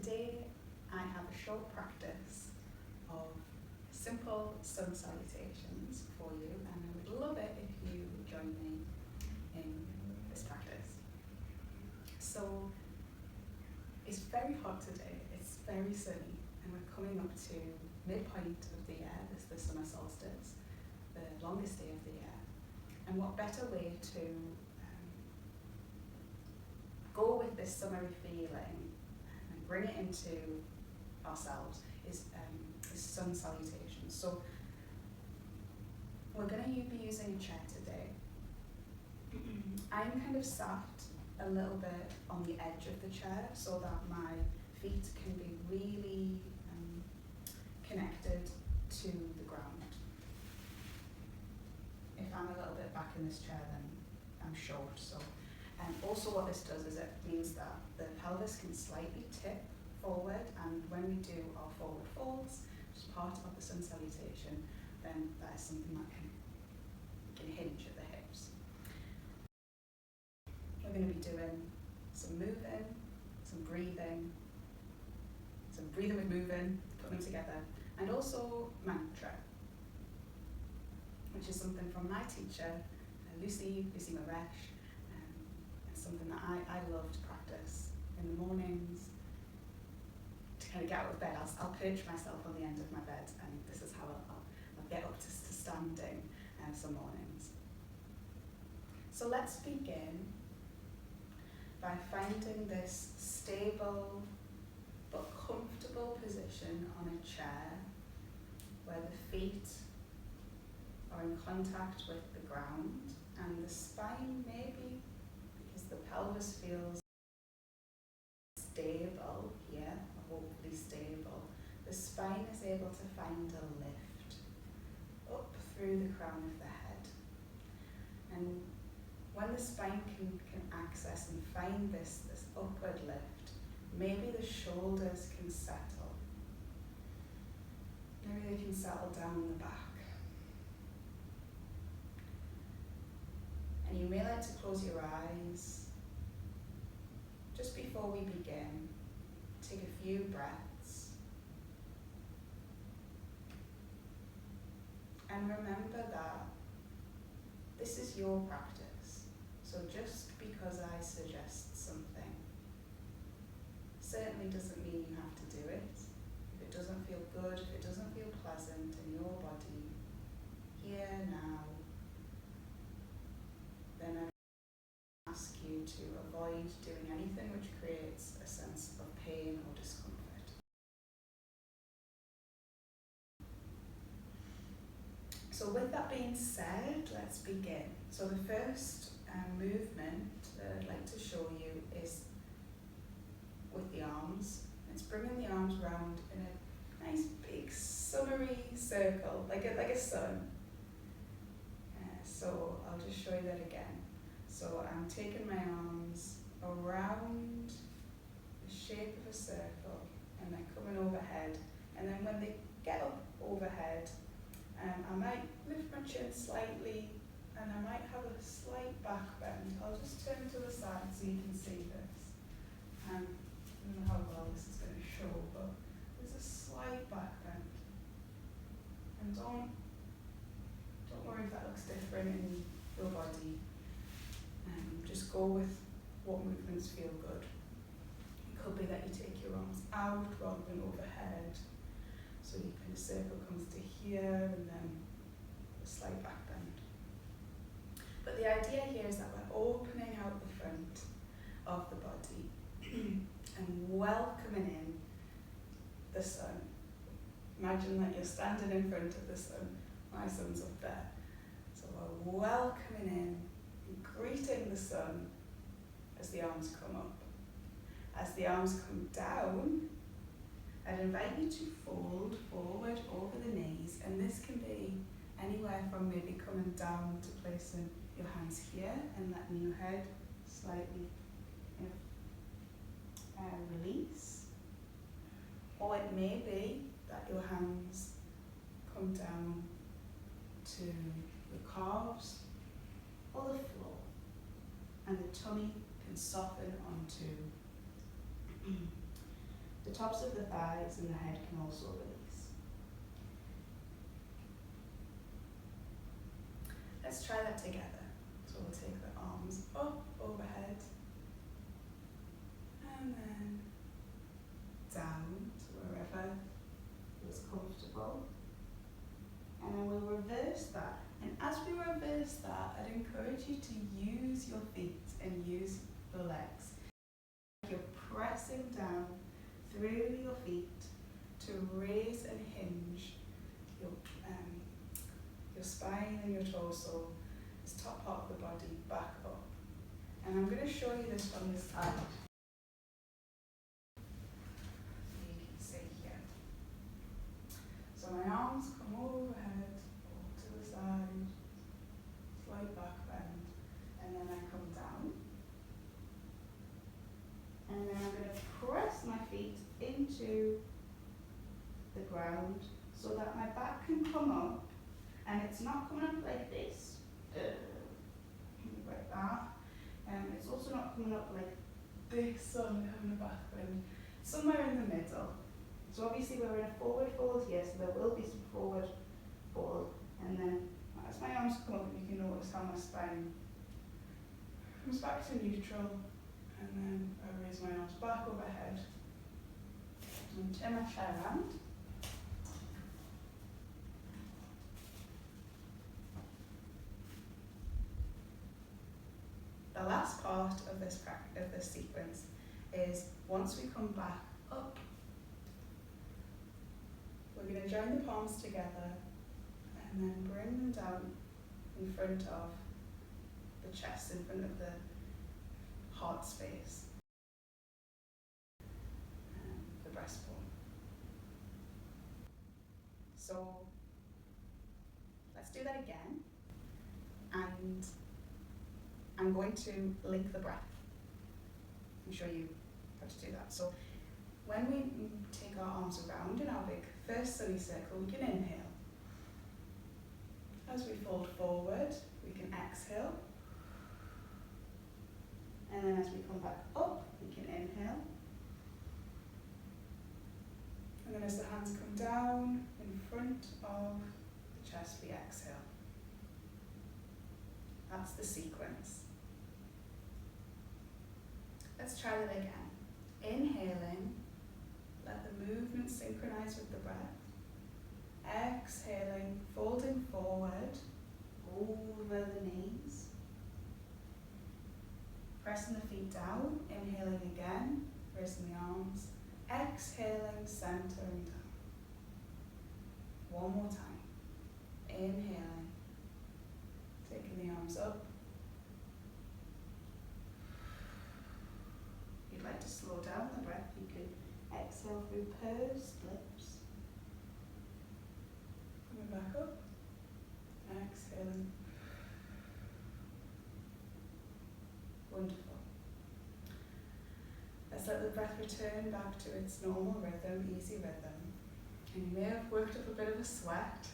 Today I have a short practice of simple sun salutations for you, and I would love it if you join me in this practice. So it's very hot today, it's very sunny, and we're coming up to midpoint of the year. It's the summer solstice, the longest day of the year. And what better way to go with this summery feeling and bring it into ourselves is sun salutation. So we're going to be using a chair today. I'm kind of sat a little bit on the edge of the chair so that my feet can be really connected to the ground. If I'm a little bit back in this chair, then I'm short. So, also what this does is it means that the pelvis can slightly tip forward, and when we do our forward folds, which is part of the sun salutation, then that is something that can hinge at the hips. We're going to be doing some moving, some breathing with moving, putting them together, and also mantra, which is something from my teacher, Lucy Maresh, and something that I love to practice in the mornings to kind of get out of bed. I'll perch myself on the end of my bed, and this is how I'll get up to standing some mornings. So let's begin by finding this stable but comfortable position on a chair where the feet are in contact with the ground, and the spine maybe, because the pelvis feels stable here, hopefully stable, the spine is able to find a lift up through the crown of the head. And when the spine can access and find this upward lift, maybe the shoulders can settle. Maybe they can settle down in the back. And you may like to close your eyes. Just before we begin, take a few breaths. And remember that this is your practice. So just because I suggest something certainly doesn't mean you have to do it. If it doesn't feel good, if it doesn't feel pleasant in your body, here now, then I ask you to avoid doing anything which creates a sense of pain or discomfort. So with that being said, let's begin. So the first movement that I'd like to show you is with the arms. It's bringing the arms round in a nice big summery circle, like a sun. So I'll just show you that again. So I'm taking my arms around the shape of a circle, and they're coming overhead. And then when they get up overhead, I might lift my chin slightly, and I might have a slight back bend. I'll just turn to the side so you can see this. I don't know how well this is going to show, but there's a slight back bend. And don't worry if that looks different in your body. Just go with what movements feel good. It could be that you take your arms out rather than overhead. So your kind of circle comes to here, and then a slight back bend. But the idea here is that we're opening out the front of the body and welcoming in the sun. Imagine that you're standing in front of the sun. My sun's up there. So we're welcoming in and greeting the sun as the arms come up. As the arms come down, I'd invite you to fold forward over the knees, and this can be anywhere from maybe coming down to placing your hands here and letting your head slightly release. Or it may be that your hands come down to your calves or the floor, and the tummy can soften onto The tops of the thighs and the head can also release. Let's try that together. So we'll take the arms up overhead and then down to wherever is comfortable. And then we'll reverse that. And as we reverse that, I'd encourage you to use your feet and use the legs. You're pressing down through your feet to raise and hinge your spine and your torso, this top part of the body, back up. And I'm going to show you this from the side. You can see here. So my arms come overhead, to the side, slight back bend, and then I come down. And then I'm going to press my feet into the ground so that my back can come up, and it's not coming up like this, like that, and it's also not coming up like this, so I'm having a back bend, somewhere in the middle. So obviously we're in a forward fold here, so there will be some forward fold, and then as my arms come up, you can notice how my spine comes back to neutral, and then I raise my arms back overhead and turn my chair around. The last part of this sequence is once we come back up, we're going to join the palms together and then bring them down in front of the chest, in front of the heart space, the breastbone. So let's do that again, and I'm going to link the breath and show you how to do that. So when we take our arms around in our big first sunny circle, we can inhale. As we fold forward, we can exhale. And then as we come back up, we can inhale. And then as the hands come down in front of the chest, we exhale. That's the sequence. Let's try that again. Inhaling, let the movement synchronize with the breath. Exhaling, folding forward, over the knees. Pressing the feet down, inhaling again, raising the arms. Exhaling, centering down. One more time. Inhaling, taking the arms up. If you'd like to slow down the breath, you could exhale through pursed lips. Coming back up. Exhaling. Wonderful. Let's let the breath return back to its normal rhythm, easy rhythm. And you may have worked up a bit of a sweat.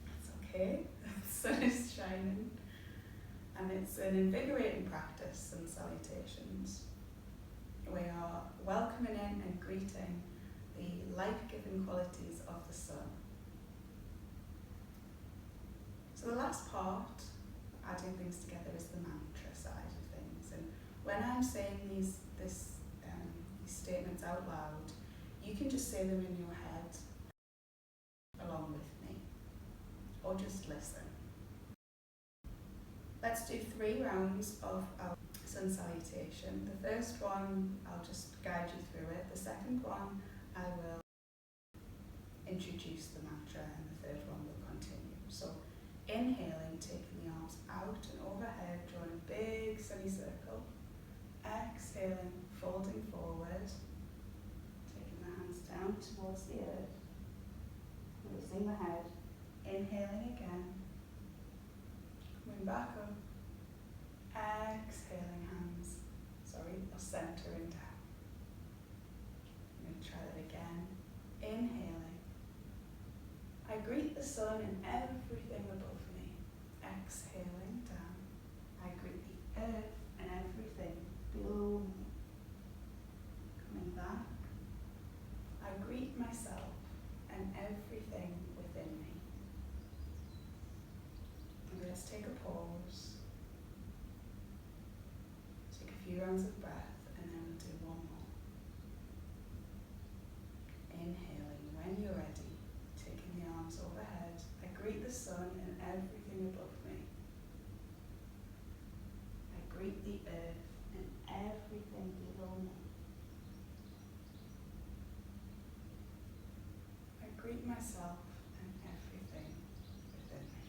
That's okay. The sun is shining. And it's an invigorating practice, Sun Salutations. We are welcoming in and greeting the life-giving qualities of the sun. So the last part, adding things together, is the mantra side of things. And when I'm saying these statements out loud, you can just say them in your head along with me, or just listen. Let's do 3 rounds of our Sun Salutation. The first one, I'll just guide you through it. The second one, I will introduce the mantra, and the third one will continue. So inhaling, taking the arms out and overhead, drawing a big sunny circle. Exhaling, folding forward, taking the hands down towards the earth, raising the head, inhaling again, coming back up, exhaling or centering down. I'm going to try that again. Inhaling. I greet the sun and everything above me. Exhaling down. I greet the earth and everything below me. pause. Take a few rounds of breath and then we'll do one more. Inhaling when you're ready, taking the arms overhead. I greet the sun and everything above me. I greet the earth and everything below me. I greet myself and everything within me.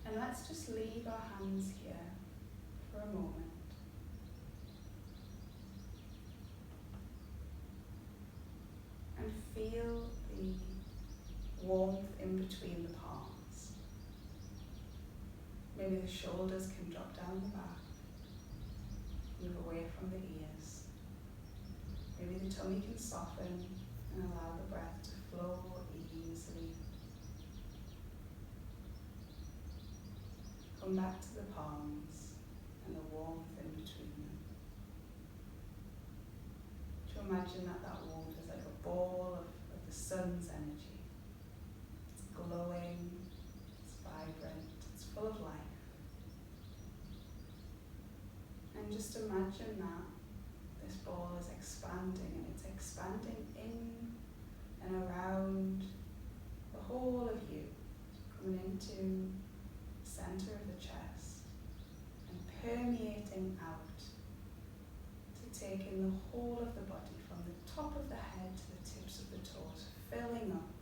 And let's just leave our hands here for a moment. And feel the warmth in between the palms. Maybe the shoulders can drop down the back, move away from the ears. Maybe the tummy can soften and allow the breath to flow easily. Come back to the palms and the warmth in between them. To imagine that warmth is like a ball of the sun's energy. It's glowing, it's vibrant, it's full of life. And just imagine that this ball is expanding, and it's expanding in and around the whole of you, coming into the center of the chest and permeating out to take in the whole of the body, from the top of the head to the tips of the toes, filling up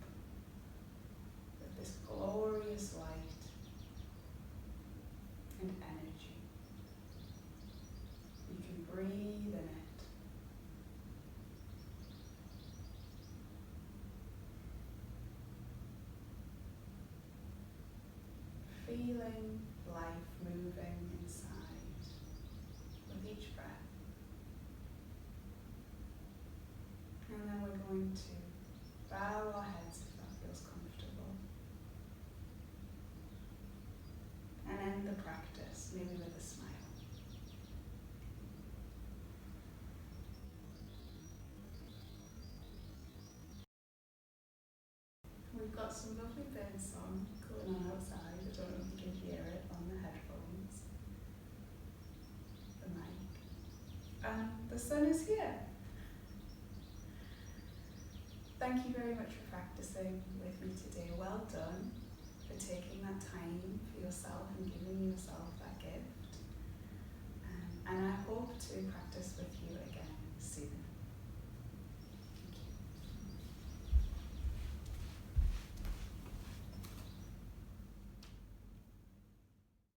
with this glorious light and energy. You can breathe in it. Feeling life moving inside with each breath. And then we're going to bow our heads if that feels comfortable. And end the practice, maybe with a smile. We've got some lovely bird song going on outside. I don't know if you can hear it on the headphones, the mic. And the sun is here. Thank you very much for practicing with me today. Well done for taking that time for yourself and giving yourself that gift. And I hope to practice with you again soon.